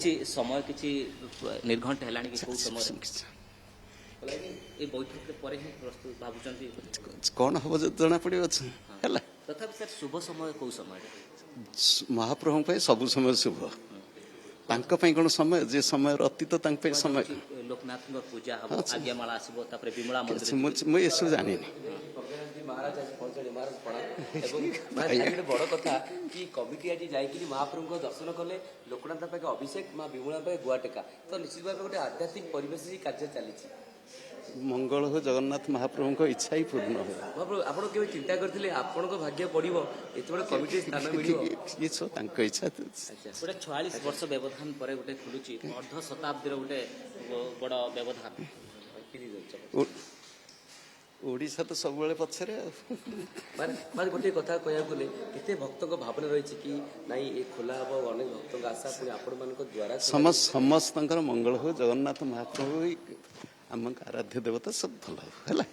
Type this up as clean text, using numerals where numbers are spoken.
କିଛି ସମୟ କିଛି ନିର୍ଘଣ୍ଟ ହେଲାଣି କି କୋଉ ସମୟ ଏ ବୈଠକ ପରେ ହିଁ ପ୍ରସ୍ତୁତ ଭାବୁଛନ୍ତି କଣ ହବ ଜଣା ପଡିବ ହେଲା। ତଥାପି ସାର୍ ଶୁଭ ସମୟ କୋଉ ସମୟରେ ମହାପ୍ରଭୁଙ୍କ ପାଇଁ ସବୁ ସମୟ ଶୁଭ। ତାଙ୍କ ପାଇଁ କଣ ସମୟ ଯେ ସମୟର ଅତୀତ ତାଙ୍କ ପାଇଁ ସମୟ। ଲୋକନାଥଙ୍କ ପୂଜା ହବ ଆଜ୍ଞାମାଳା ଆସିବ ତାପରେ ବିମଳା ମନ୍ଦିର ମୁଁ ଏସବୁ ଜାଣିନି। ମହାରାଜ ଆଜି ପହଞ୍ଚିଲେ ମହାରାଜ ପ୍ରଣାମ ଏବଂ ଗୋଟେ ବଡ କଥା କି କମିଟି ଆଜି ଯାଇକି ମହାପ୍ରଭୁଙ୍କ ଦର୍ଶନ କଲେ ଲୋକନାଥ ପାଖେ ଅଭିଷେକ ମା ବିମଳା ପାଖେ ଗୁଆ ଟେକା ତ ନିଶ୍ଚିତ ଭାବେ ଗୋଟେ ଆଧ୍ୟାତ୍ମିକ ପରିବେଶ କାର୍ଯ୍ୟ ଚାଲିଛି। ମଙ୍ଗଳ ହୋ ଜଗନ୍ନାଥ ମହାପ୍ରଭୁଙ୍କ ଇଚ୍ଛା ହିଁ ପୂର୍ଣ୍ଣ ହୁଏ। ମହାପ୍ରଭୁ ଆପଣ କେବେ ଚିନ୍ତା କରିଥିଲେ ଆପଣଙ୍କ ଭାଗ୍ୟ ପଡିବ ଏତେବେଳେ କମିଟି ସ୍ଥାନ ମିଳିବ ତାଙ୍କ ଇଚ୍ଛା। ଗୋଟେ 46 ବର୍ଷ ବ୍ୟବଧାନ ପରେ ଗୋଟେ ଖୋଲୁଛି ଅର୍ଦ୍ଧ ଶତାବ୍ଦୀର ଗୋଟେ ବଡ ବ୍ୟବଧାନ। ଓଡ଼ିଶା ତ ସବୁବେଳେ ପଛରେ ଆଉ ମାନେ ଗୋଟିଏ କଥା କହିବାକୁ ଗଲେ କେତେ ଭକ୍ତଙ୍କ ଭାବନା ରହିଛି କି ନାଇଁ ଏ ଖୋଲା ହବ ଅନେକ ଭକ୍ତଙ୍କ ଆଶା ପୁଣି ଆପଣମାନଙ୍କ ଦ୍ୱାରା ସମସ୍ତଙ୍କର ମଙ୍ଗଳ ହଉ ଜଗନ୍ନାଥ ମହାପ୍ରଭୁ ଆମ ଆରାଧ୍ୟ ଦେବତା ସବୁ ଭଲ ହବ ହେଲା।